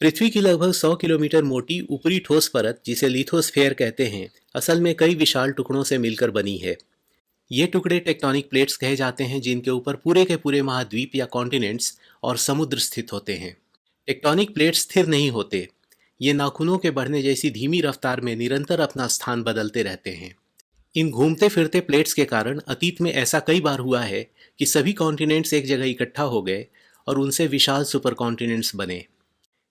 पृथ्वी की लगभग 100 किलोमीटर मोटी ऊपरी ठोस परत, जिसे लिथोस्फेयर कहते हैं, असल में कई विशाल टुकड़ों से मिलकर बनी है। ये टुकड़े टेक्टोनिक प्लेट्स कहे जाते हैं, जिनके ऊपर पूरे के पूरे महाद्वीप या कॉन्टिनेंट्स और समुद्र स्थित होते हैं। टेक्टोनिक प्लेट्स स्थिर नहीं होते। ये नाखूनों के बढ़ने जैसी धीमी रफ्तार में निरंतर अपना स्थान बदलते रहते हैं। इन घूमते फिरते प्लेट्स के कारण अतीत में ऐसा कई बार हुआ है कि सभी कॉन्टिनेंट्स एक जगह इकट्ठा हो गए और उनसे विशाल सुपर कॉन्टिनेंट्स बने।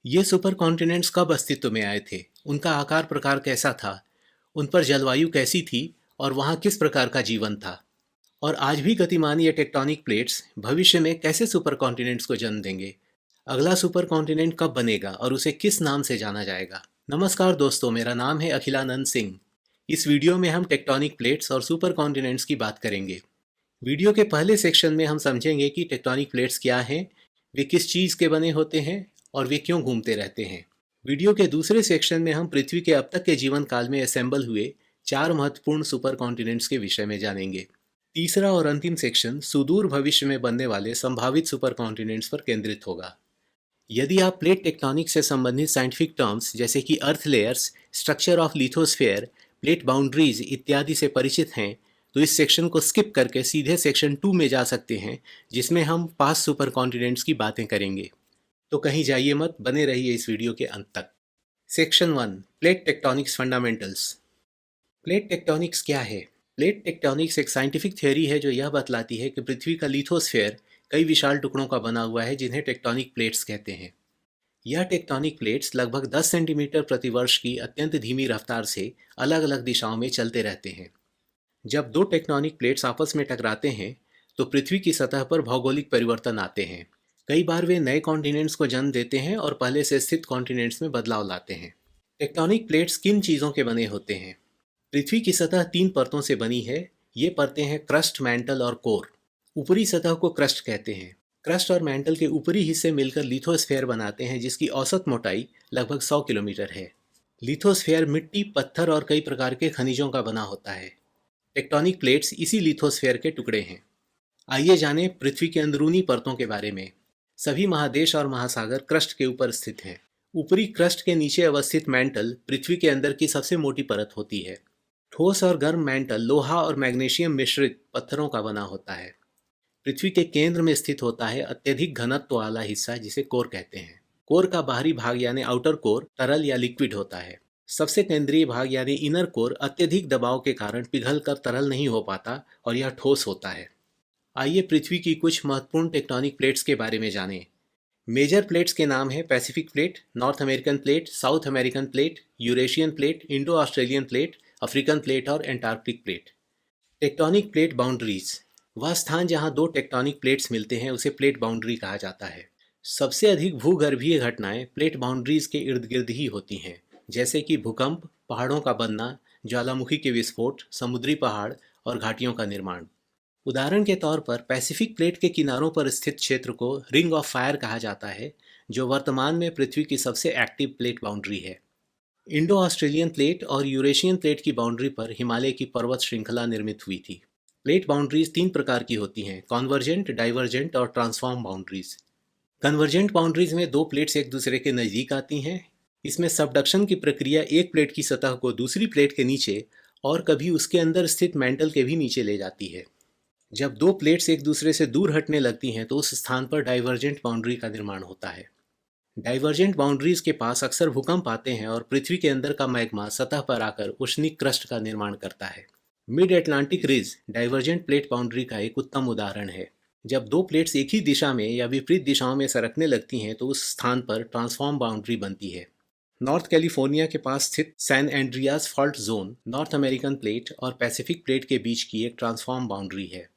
ये सुपर कॉन्टिनेंट्स कब अस्तित्व में आए थे, उनका आकार प्रकार कैसा था, उन पर जलवायु कैसी थी और वहाँ किस प्रकार का जीवन था, और आज भी गतिमान ये टेक्टोनिक प्लेट्स भविष्य में कैसे सुपर कॉन्टिनेंट्स को जन्म देंगे। अगला सुपर कॉन्टिनेंट कब बनेगा और उसे किस नाम से जाना जाएगा। नमस्कार दोस्तों, मेरा नाम है अखिलानंद सिंह। इस वीडियो में हम टेक्टोनिक प्लेट्स और सुपर कॉन्टिनेंट्स की बात करेंगे। वीडियो के पहले सेक्शन में हम समझेंगे कि टेक्टोनिक प्लेट्स क्या हैं, वे किस चीज़ के बने होते हैं और वे क्यों घूमते रहते हैं। वीडियो के दूसरे सेक्शन में हम पृथ्वी के अब तक के जीवन काल में असेंबल हुए 4 महत्वपूर्ण सुपर कॉन्टिनेंट्स के विषय में जानेंगे। तीसरा और अंतिम सेक्शन सुदूर भविष्य में बनने वाले संभावित सुपर कॉन्टिनेंट्स पर केंद्रित होगा। यदि आप प्लेट टेक्टोनिक्स से संबंधित साइंटिफिक टर्म्स जैसे कि earth layers, structure of lithosphere, plate boundaries इत्यादि से परिचित हैं, तो इस सेक्शन को स्किप करके सीधे सेक्शन 2 में जा सकते हैं, जिसमें हम पास्ट सुपर कॉन्टिनेंट्स की बातें करेंगे। तो कहीं जाइए मत, बने रहिए इस वीडियो के अंत तक। Section 1, plate tectonics fundamentals. Plate tectonics क्या है? प्लेट टेक्टोनिक्स एक साइंटिफिक थ्योरी है जो यह बतलाती है कि पृथ्वी का लिथोस्फेयर कई विशाल टुकड़ों का बना हुआ है, जिन्हें टेक्टोनिक प्लेट्स कहते हैं। यह टेक्टोनिक प्लेट्स लगभग 10 सेंटीमीटर प्रति वर्ष की अत्यंत धीमी रफ्तार से अलग अलग दिशाओं में चलते रहते हैं। जब दो टेक्टोनिक प्लेट्स आपस में टकराते हैं तो पृथ्वी की सतह पर भौगोलिक परिवर्तन आते हैं। कई बार वे नए कॉन्टिनेंट्स को जन्म देते हैं और पहले से स्थित कॉन्टिनेंट्स में बदलाव लाते हैं। टेक्टोनिक प्लेट्स किन चीज़ों के बने होते हैं? पृथ्वी की सतह 3 परतों से बनी है। ये परतें हैं क्रस्ट, मैंटल और कोर। ऊपरी सतह को क्रस्ट कहते हैं। क्रस्ट और मैंटल के ऊपरी हिस्से मिलकर लिथोस्फेयर बनाते हैं, जिसकी औसत मोटाई लगभग 100 किलोमीटर है। लिथोस्फेयर मिट्टी, पत्थर और कई प्रकार के खनिजों का बना होता है। टेक्टोनिक प्लेट्स इसी लिथोस्फेयर के टुकड़े हैं। आइए जानें पृथ्वी के अंदरूनी परतों के बारे में। सभी महादेश और महासागर क्रस्ट के ऊपर स्थित हैं। ऊपरी क्रस्ट के नीचे अवस्थित मैंटल पृथ्वी के अंदर की सबसे मोटी परत होती है। ठोस और गर्म मैंटल लोहा और मैग्नीशियम मिश्रित पत्थरों का बना होता है। पृथ्वी के केंद्र में स्थित होता है अत्यधिक घनत्व वाला हिस्सा, जिसे कोर कहते हैं। कोर का बाहरी भाग यानी आउटर कोर तरल या लिक्विड होता है। सबसे केंद्रीय भाग यानी इनर कोर अत्यधिक दबाव के कारण पिघलकर तरल नहीं हो पाता और यह ठोस होता है। आइए पृथ्वी की कुछ महत्वपूर्ण टेक्टोनिक प्लेट्स के बारे में जानें। मेजर प्लेट्स के नाम हैं Pacific plate, North American plate, South American plate, Eurasian plate, Indo Australian plate, African plate और Antarctic plate. Tectonic plate boundaries, वह स्थान जहां दो टेक्टोनिक प्लेट्स मिलते हैं उसे प्लेट बाउंड्री कहा जाता है। सबसे अधिक भूगर्भीय घटनाएं प्लेट बाउंड्रीज के इर्द गिर्द ही होती हैं, जैसे कि भूकंप, पहाड़ों का बनना, ज्वालामुखी के विस्फोट, समुद्री पहाड़ और घाटियों का निर्माण। उदाहरण के तौर पर पैसिफिक प्लेट के किनारों पर स्थित क्षेत्र को रिंग ऑफ फायर कहा जाता है, जो वर्तमान में पृथ्वी की सबसे एक्टिव प्लेट बाउंड्री है। इंडो ऑस्ट्रेलियन प्लेट और यूरेशियन प्लेट की बाउंड्री पर हिमालय की पर्वत श्रृंखला निर्मित हुई थी। प्लेट बाउंड्रीज 3 प्रकार की होती हैं: कॉन्वर्जेंट, डाइवर्जेंट और ट्रांसफॉर्म बाउंड्रीज। कन्वर्जेंट बाउंड्रीज में दो प्लेट्स एक दूसरे के नज़दीक आती हैं। इसमें सबडक्शन की प्रक्रिया एक प्लेट की सतह को दूसरी प्लेट के नीचे और कभी उसके अंदर स्थित मैंटल के भी नीचे ले जाती है। जब दो प्लेट्स एक दूसरे से दूर हटने लगती हैं तो उस स्थान पर डाइवर्जेंट बाउंड्री का निर्माण होता है। डाइवर्जेंट बाउंड्रीज के पास अक्सर भूकंप आते हैं और पृथ्वी के अंदर का मैग्मा सतह पर आकर उष्णिक क्रस्ट का निर्माण करता है। Mid Atlantic ridge divergent plate boundary का एक उत्तम उदाहरण है। जब दो प्लेट्स एक ही दिशा में या विपरीत दिशाओं में सरकने लगती हैं तो उस स्थान पर ट्रांसफॉर्म बाउंड्री बनती है। नॉर्थ कैलिफोर्निया के पास स्थित San Andreas fault zone North American plate और पैसिफिक प्लेट के बीच की एक ट्रांसफॉर्म बाउंड्री है।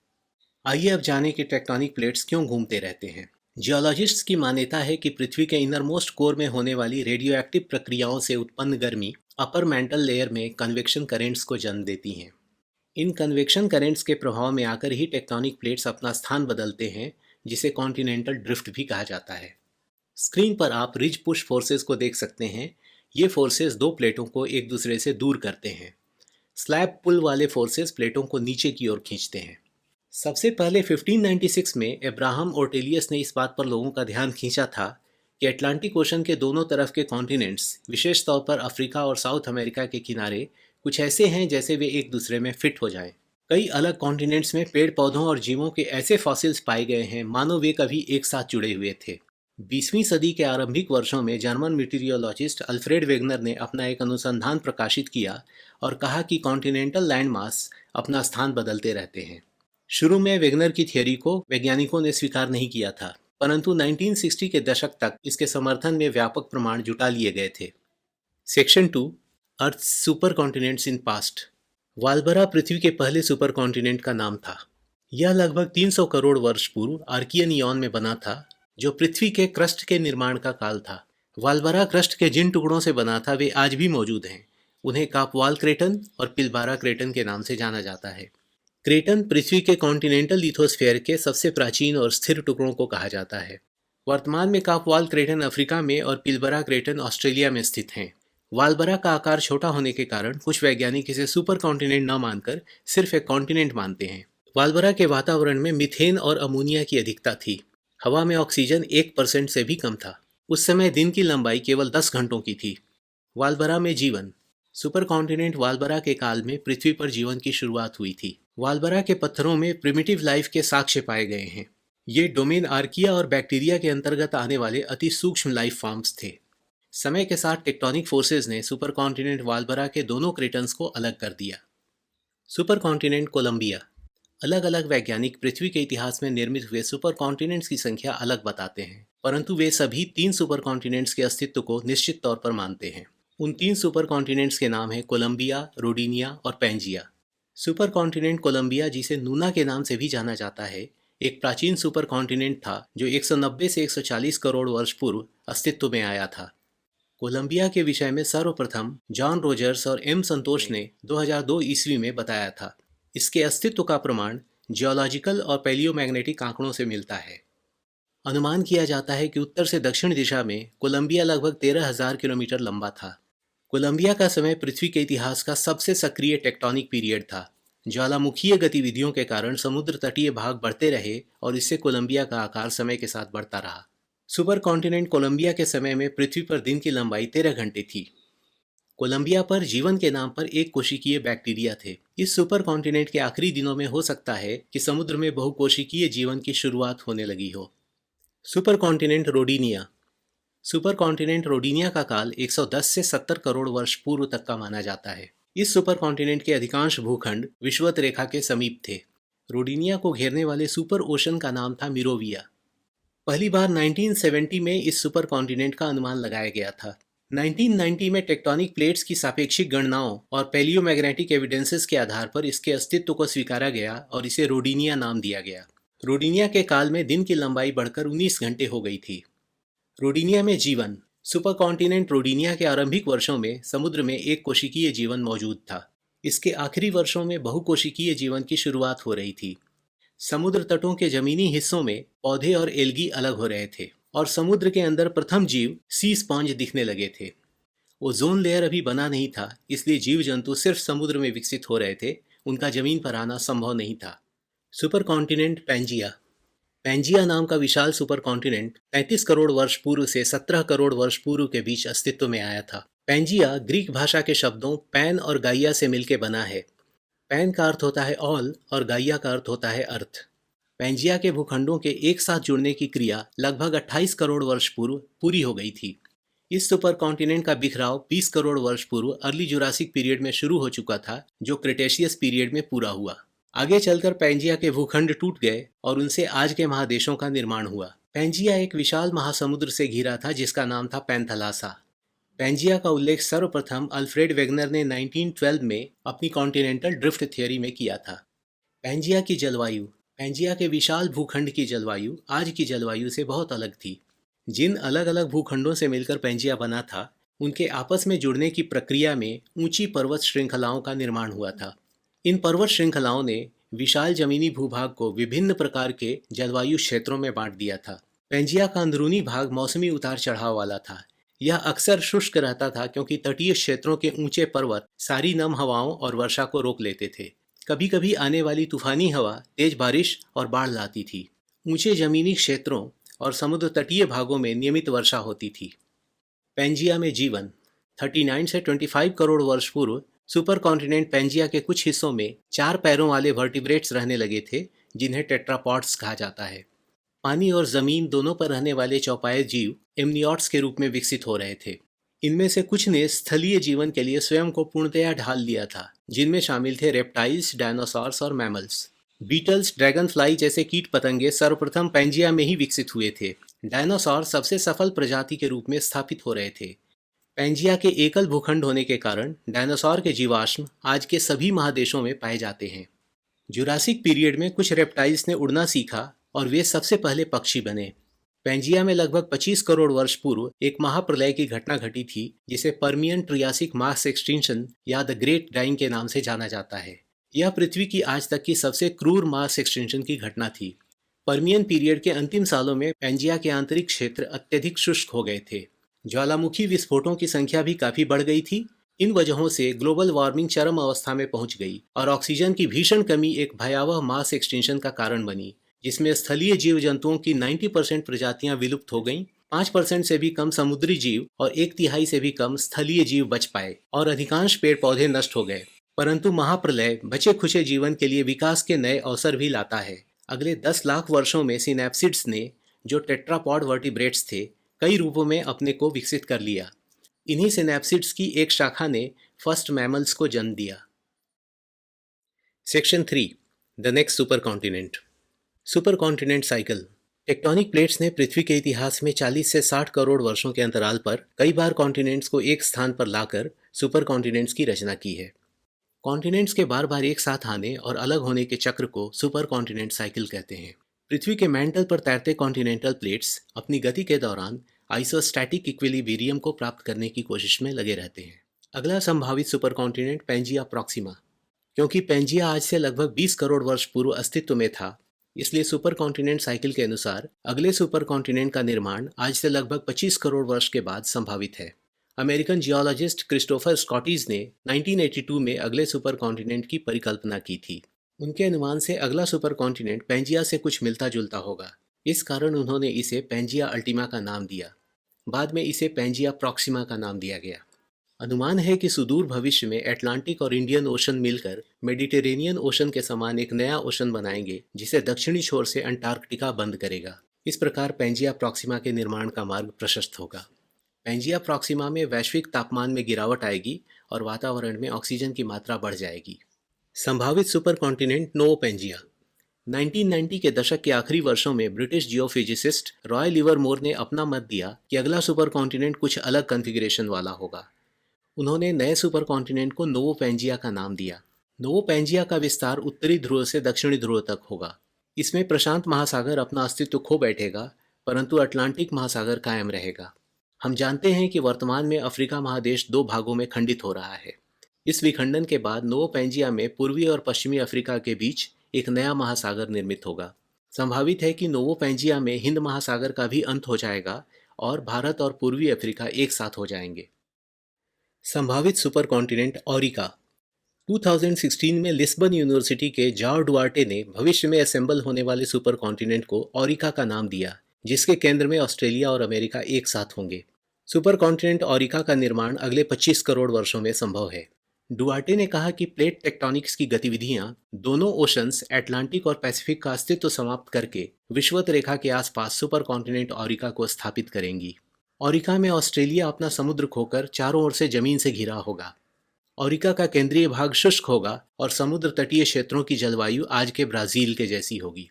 आइए अब जानें कि टेक्टोनिक प्लेट्स क्यों घूमते रहते हैं। जियोलॉजिस्ट्स की मान्यता है कि पृथ्वी के इनरमोस्ट कोर में होने वाली रेडियोएक्टिव प्रक्रियाओं से उत्पन्न गर्मी अपर मेंटल लेयर में कन्वेक्शन करेंट्स को जन्म देती हैं। इन कन्वेक्शन करेंट्स के प्रभाव में आकर ही टेक्टोनिक प्लेट्स अपना स्थान बदलते हैं, जिसे कॉन्टिनेंटल ड्रिफ्ट भी कहा जाता है। स्क्रीन पर आप रिज पुश फोर्सेस को देख सकते हैं। ये फोर्सेस दो प्लेटों को एक दूसरे से दूर करते हैं। स्लैब पुल वाले फोर्सेस प्लेटों को नीचे की ओर खींचते हैं। सबसे पहले 1596 में अब्राहम ओर्टेलियस ने इस बात पर लोगों का ध्यान खींचा था कि अटलांटिक ओशन के दोनों तरफ के कॉन्टिनेंट्स, विशेष तौर पर अफ्रीका और साउथ अमेरिका के किनारे, कुछ ऐसे हैं जैसे वे एक दूसरे में फिट हो जाएं। कई अलग कॉन्टिनेंट्स में पेड़ पौधों और जीवों के ऐसे फॉसिल्स पाए गए हैं मानो वे कभी एक साथ जुड़े हुए थे। 20वीं सदी के आरंभिक वर्षों में जर्मन मीटीरियोलॉजिस्ट अल्फ्रेड वेगनर ने अपना एक अनुसंधान प्रकाशित किया और कहा कि कॉन्टिनेंटल लैंड मास अपना स्थान बदलते रहते हैं। शुरू में वेगनर की थियोरी को वैज्ञानिकों ने स्वीकार नहीं किया था, परंतु 1960 के दशक तक इसके समर्थन में व्यापक प्रमाण जुटा लिए गए थे। Section 2, earth super continents in past. Vaalbara पृथ्वी के पहले सुपर कॉन्टिनेंट का नाम था। यह लगभग 300 करोड़ वर्ष पूर्व आर्कियन इयॉन में बना था, जो पृथ्वी के क्रस्ट के निर्माण का काल था। वाल्बरा क्रस्ट के जिन टुकड़ों से बना था वे आज भी मौजूद हैं। उन्हें कापवाल क्रेटन और पिलबारा क्रेटन के नाम से जाना जाता है। क्रेटन पृथ्वी के कॉन्टिनेंटल लिथोस्फीयर के सबसे प्राचीन और स्थिर टुकड़ों को कहा जाता है। वर्तमान में कापवाल क्रेटन अफ्रीका में और पिलबरा क्रेटन ऑस्ट्रेलिया में स्थित हैं। वाल्बरा का आकार छोटा होने के कारण कुछ वैज्ञानिक इसे सुपर कॉन्टिनेंट न मानकर सिर्फ एक कॉन्टिनेंट मानते हैं। वाल्बरा के वातावरण में मीथेन और अमोनिया की अधिकता थी। हवा में ऑक्सीजन 1% से भी कम था। उस समय दिन की लंबाई केवल 10 घंटों की थी। वाल्बरा में जीवन। सुपर कॉन्टिनेंट वाल्बरा के काल में पृथ्वी पर जीवन की शुरुआत हुई थी। वाल्बरा के पत्थरों में प्रिमिटिव लाइफ के साक्ष्य पाए गए हैं। ये डोमेन आर्किया और बैक्टीरिया के अंतर्गत आने वाले अति सूक्ष्म लाइफ फॉर्म्स थे। समय के साथ टेक्टोनिक फोर्सेस ने सुपर कॉन्टिनेंट वाल्बरा के दोनों क्रेटन्स को अलग कर दिया। Super continent Columbia. अलग अलग वैज्ञानिक पृथ्वी के इतिहास में निर्मित हुए सुपर कॉन्टिनेंट्स की संख्या अलग बताते हैं, परंतु वे सभी 3 सुपर कॉन्टिनेंट्स के अस्तित्व को निश्चित तौर पर मानते हैं। उन 3 सुपर कॉन्टिनेंट्स के नाम हैं कोलंबिया, रोडिनिया और पैंजिया। सुपर कॉन्टिनेंट कोलंबिया, जिसे नूना के नाम से भी जाना जाता है, एक प्राचीन सुपर कॉन्टिनेंट था जो 190 से 140 करोड़ वर्ष पूर्व अस्तित्व में आया था। कोलंबिया के विषय में सर्वप्रथम जॉन रोजर्स और एम संतोष ने 2002 ईस्वी में बताया था। इसके अस्तित्व का प्रमाण जियोलॉजिकल और पैलियोमैग्नेटिक आंकड़ों से मिलता है। अनुमान किया जाता है कि उत्तर से दक्षिण दिशा में कोलंबिया लगभग 13,000 किलोमीटर लंबा था। कोलंबिया का समय पृथ्वी के इतिहास का सबसे सक्रिय टेक्टोनिक पीरियड था। ज्वालामुखीय गतिविधियों के कारण समुद्र तटीय भाग बढ़ते रहे और इससे कोलंबिया का आकार समय के साथ बढ़ता रहा। सुपर कॉन्टिनेंट कोलंबिया के समय में पृथ्वी पर दिन की लंबाई 13 घंटे थी। कोलंबिया पर जीवन के नाम पर एक कोशिकीय बैक्टीरिया थे। इस सुपर कॉन्टिनेंट के आखिरी दिनों में हो सकता है कि समुद्र में बहुकोशिकीय जीवन की शुरुआत होने लगी हो। Super continent Rodinia. Super continent Rodinia का काल 110 से 70 करोड़ वर्ष पूर्व तक का माना जाता है। इस सुपर कॉन्टिनेंट के अधिकांश भूखंड विषुवत रेखा के समीप थे। रोडिनिया को घेरने वाले सुपर ओशन का नाम था मिरोविया। पहली बार 1970 में इस सुपर कॉन्टिनेंट का अनुमान लगाया गया था। 1990 में टेक्टोनिक प्लेट्स की सापेक्षिक गणनाओं और पैलियोमैग्नेटिक एविडेंसेस के आधार पर इसके अस्तित्व को स्वीकारा गया और इसे रोडिनिया नाम दिया गया। रोडिनिया के काल में दिन की लंबाई बढ़कर 19 घंटे हो गई थी। रोडिनिया में जीवन। सुपर कॉन्टिनेंट रोडिनिया के आरंभिक वर्षों में समुद्र में एक कोशिकीय जीवन मौजूद था। इसके आखिरी वर्षों में बहुकोशिकीय जीवन की शुरुआत हो रही थी। समुद्र तटों के जमीनी हिस्सों में पौधे और एल्गी अलग हो रहे थे और समुद्र के अंदर प्रथम जीव सी स्पॉन्ज दिखने लगे थे। ओजोन लेयर अभी बना नहीं था, इसलिए जीव जंतु सिर्फ समुद्र में विकसित हो रहे थे, उनका जमीन पर आना संभव नहीं था। Super continent Pangaea. पैंजिया नाम का विशाल सुपर कॉन्टिनेंट 35 करोड़ वर्ष पूर्व से 17 करोड़ वर्ष पूर्व के बीच अस्तित्व में आया था। पैंजिया ग्रीक भाषा के शब्दों पैन और गाइया से मिलकर बना है। पैन का अर्थ होता है ऑल और गाइया का अर्थ होता है अर्थ। पैंजिया के भूखंडों के एक साथ जुड़ने की क्रिया लगभग 28 करोड़ वर्ष पूर्व पूरी हो गई थी। इस सुपर कॉन्टिनेंट का बिखराव 20 करोड़ वर्ष पूर्व अर्ली जुरासिक पीरियड में शुरू हो चुका था, जो क्रेटेशियस पीरियड में पूरा हुआ। आगे चलकर पैंजिया के भूखंड टूट गए और उनसे आज के महादेशों का निर्माण हुआ। पैंजिया एक विशाल महासमुद्र से घिरा था जिसका नाम था पैंथालासा। पैंजिया का उल्लेख सर्वप्रथम अल्फ्रेड वेगनर ने 1912 में अपनी कॉन्टिनेंटल ड्रिफ्ट थ्योरी में किया था। पैंजिया की जलवायु। पैंजिया के विशाल भूखंड की जलवायु आज की जलवायु से बहुत अलग थी। जिन अलग अलग भूखंडों से मिलकर पैंजिया बना था, उनके आपस में जुड़ने की प्रक्रिया में ऊंची पर्वत श्रृंखलाओं का निर्माण हुआ था। इन पर्वत श्रृंखलाओं ने विशाल जमीनी भूभाग को विभिन्न प्रकार के जलवायु क्षेत्रों में बांट दिया था। पैंजिया का अंदरूनी भाग मौसमी उतार चढ़ाव वाला था। यह अक्सर शुष्क रहता था क्योंकि तटीय क्षेत्रों के ऊंचे पर्वत सारी नम हवाओं और वर्षा को रोक लेते थे। कभी कभी आने वाली तूफानी हवा तेज बारिश और बाढ़ लाती थी। ऊंचे जमीनी क्षेत्रों और समुद्र तटीय भागों में नियमित वर्षा होती थी। पेंजिया में जीवन 39 से 25 करोड़ वर्ष पूर्व सुपर कॉन्टिनेंट पेंजिया के कुछ हिस्सों में 4 पैरों वाले वर्टिब्रेट्स रहने लगे थे, जिन्हें टेट्रापॉड्स कहा जाता है। पानी और जमीन दोनों पर रहने वाले चौपाए जीव एमनियोट्स के रूप में विकसित हो रहे थे। इनमें से कुछ ने स्थलीय जीवन के लिए स्वयं को पूर्णतया ढाल लिया था, जिनमें शामिल थे रेप्टाइल्स, डायनासोर्स और मैमल्स। बीटल्स, ड्रैगन फ्लाई जैसे कीट पतंगे सर्वप्रथम पेंजिया में ही विकसित हुए थे। डायनासोर सबसे सफल प्रजाति के रूप में स्थापित हो रहे थे। पेंजिया के एकल भूखंड होने के कारण डायनासोर के जीवाश्म आज के सभी महादेशों में पाए जाते हैं। जुरासिक पीरियड में कुछ रेप्टाइल्स ने उड़ना सीखा और वे सबसे पहले पक्षी बने। पेंजिया में लगभग 25 करोड़ वर्ष पूर्व एक महाप्रलय की घटना घटी थी, जिसे पर्मियन ट्रियासिक मास एक्सटिंक्शन या द ग्रेट डाइंग के नाम से जाना जाता है। यह पृथ्वी की आज तक की सबसे क्रूर मास एक्सटिंक्शन की घटना थी। पर्मियन पीरियड के अंतिम सालों में पेंजिया के आंतरिक क्षेत्र अत्यधिक शुष्क हो गए थे। ज्वालामुखी विस्फोटों की संख्या भी काफी बढ़ गई थी। इन वजहों से ग्लोबल वार्मिंग चरम अवस्था में पहुंच गई और ऑक्सीजन की भीषण कमी एक भयावह मास एक्सटिंक्शन का कारण बनी, जिसमें स्थलीय जीव जंतुओं की 90% प्रजातियां विलुप्त हो गईं, 5% से भी कम समुद्री जीव और 1/3 से भी कम स्थलीय जीव बच पाए और अधिकांश पेड़ पौधे नष्ट हो गए। परंतु महाप्रलय बचे खुचे जीवन के लिए विकास के नए अवसर भी लाता है। अगले 10 लाख वर्षों में सिनैप्सिड्स ने, जो टेट्रापॉड वर्टिब्रेट्स थे, कई रूपों में अपने को विकसित कर लिया। इन्हीं सिनैप्सिड्स की एक शाखा ने फर्स्ट मैमल्स को जन्म दिया। Section 3, the next super continent. Super continent cycle. Tectonic plates ने पृथ्वी के इतिहास में 40 से 60 करोड़ वर्षों के अंतराल पर कई बार कॉन्टिनेंट्स को एक स्थान पर लाकर सुपर कॉन्टिनेंट्स की रचना की है। कॉन्टिनेंट्स के बार बार एक साथ आने और अलग होने के चक्र को सुपर कॉन्टिनेंट साइकिल कहते हैं। पृथ्वी के मैंटल पर तैरते कॉन्टिनेंटल प्लेट्स अपनी गति के दौरान आइसोस्टैटिक इक्विलिब्रियम को प्राप्त करने की कोशिश में लगे रहते हैं। अगला संभावित सुपर कॉन्टिनेंट पेंजिया प्रॉक्सिमा। क्योंकि पेंजिया आज से लगभग 20 करोड़ वर्ष पूर्व अस्तित्व में था, इसलिए सुपर कॉन्टिनेंट साइकिल के अनुसार अगले सुपर कॉन्टिनेंट का निर्माण आज से लगभग 25 करोड़ वर्ष के बाद संभावित है। अमेरिकन जियोलॉजिस्ट क्रिस्टोफर स्कॉटिस ने 1982 में अगले सुपर कॉन्टिनेंट की परिकल्पना की थी। उनके अनुमान से अगला सुपर कॉन्टिनेंट पेंजिया से कुछ मिलता जुलता होगा। इस कारण उन्होंने इसे पेंजिया अल्टीमा का नाम दिया। बाद में इसे पेंजिया प्रॉक्सिमा का नाम दिया गया। अनुमान है कि सुदूर भविष्य में अटलांटिक और इंडियन ओशन मिलकर मेडिटेरेनियन ओशन के समान एक नया ओशन बनाएंगे, जिसे दक्षिणी छोर से अंटार्कटिका बंद करेगा। इस प्रकार पेंजिया प्रॉक्सिमा के निर्माण का मार्ग प्रशस्त होगा। पेंजिया प्रॉक्सिमा में वैश्विक तापमान में गिरावट आएगी और वातावरण में ऑक्सीजन की मात्रा बढ़ जाएगी। संभावित सुपर कॉन्टिनेंट नोवोपेंजिया। 1990 के दशक के आखिरी वर्षों में ब्रिटिश जियोफिजिसिस्ट रॉय लिवरमोर ने अपना मत दिया कि अगला सुपर कॉन्टिनेंट कुछ अलग कॉन्फ़िगरेशन वाला होगा। उन्होंने नए सुपर कॉन्टिनेंट को नोवोपेंजिया का नाम दिया। नोवोपेंजिया का विस्तार उत्तरी ध्रुव से दक्षिणी ध्रुव तक होगा। इसमें प्रशांत महासागर अपना अस्तित्व खो बैठेगा, परंतु अटलांटिक महासागर कायम रहेगा। हम जानते हैं कि वर्तमान में अफ्रीका महादेश 2 भागों में खंडित हो रहा है। इस विखंडन के बाद नोवोपेंजिया में पूर्वी और पश्चिमी अफ्रीका के बीच एक नया महासागर निर्मित होगा। संभावित है कि नोवोपेंजिया में हिंद महासागर का भी अंत हो जाएगा और भारत और पूर्वी अफ्रीका एक साथ हो जाएंगे। संभावित सुपर कॉन्टिनेंट ओरिका। 2016 में लिस्बन यूनिवर्सिटी के जाओ डुआर्टे ने भविष्य में असेंबल होने वाले सुपर कॉन्टिनेंट को ओरिका का नाम दिया, जिसके केंद्र में ऑस्ट्रेलिया और अमेरिका एक साथ होंगे। सुपर कॉन्टिनेंट ओरिका का निर्माण अगले 25 करोड़ वर्षों में संभव है। डुआर्टे ने कहा कि प्लेट टेक्टोनिक्स की गतिविधियां दोनों ओशंस अटलांटिक और पैसिफिक का अस्तित्व समाप्त करके विषुवत रेखा के आसपास सुपर कॉन्टिनेंट ओरिका को स्थापित करेंगी। ओरिका में ऑस्ट्रेलिया अपना समुद्र खोकर चारों ओर से जमीन से घिरा होगा। ओरिका का केंद्रीय भाग शुष्क होगा और समुद्र तटीय क्षेत्रों की जलवायु आज के ब्राजील के जैसी होगी।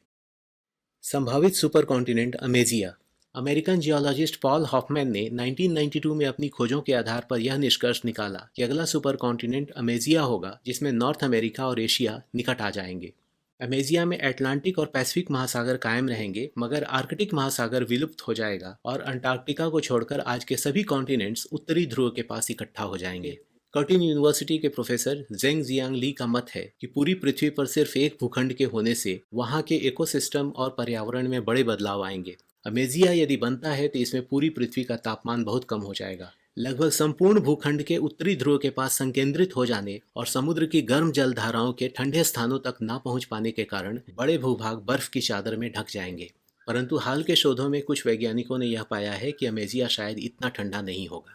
संभावित super continent Amasia. American geologist Paul Hoffman ने 1992 में अपनी खोजों के आधार पर यह निष्कर्ष निकाला कि अगला सुपर कॉन्टिनेंट अमेजिया होगा, जिसमें नॉर्थ अमेरिका और एशिया निकट आ जाएंगे। अमेजिया में अटलांटिक और पैसिफिक महासागर कायम रहेंगे, मगर आर्कटिक महासागर विलुप्त हो जाएगा और अंटार्कटिका को छोड़कर आज के सभी कॉन्टिनेंट्स उत्तरी ध्रुव के पास इकट्ठा हो जाएंगे। कर्टिन यूनिवर्सिटी के प्रोफेसर जेंग जियांग ली का मत है कि पूरी पृथ्वी पर सिर्फ एक भूखंड के होने से वहां के इकोसिस्टम और पर्यावरण में बड़े बदलाव आएंगे। अमेजिया यदि बनता है तो इसमें पूरी पृथ्वी का तापमान बहुत कम हो जाएगा। लगभग संपूर्ण भूखंड के उत्तरी ध्रुव के पास संकेंद्रित हो जाने और समुद्र की गर्म जल धाराओं के ठंडे स्थानों तक ना पहुंच पाने के कारण बड़े भूभाग बर्फ की चादर में ढक जाएंगे। परंतु हाल के शोधों में कुछ वैज्ञानिकों ने यह पाया है कि अमेजिया शायद इतना ठंडा नहीं होगा।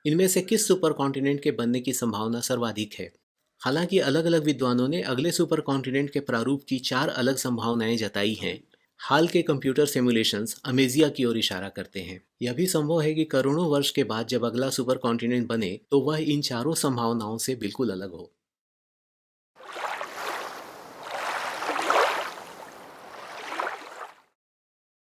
इनमें से किस सुपर कॉन्टिनेंट के बनने की संभावना सर्वाधिक है? हालांकि अलग अलग विद्वानों ने अगले सुपर कॉन्टिनेंट के प्रारूप की 4 अलग संभावनाएं जताई हैं। हाल के कंप्यूटर सिमुलेशंस अमेजिया की ओर इशारा करते हैं। यह भी संभव है कि करोड़ों वर्ष के बाद जब अगला सुपर कॉन्टिनेंट बने तो वह इन चारों संभावनाओं से बिल्कुल अलग हो।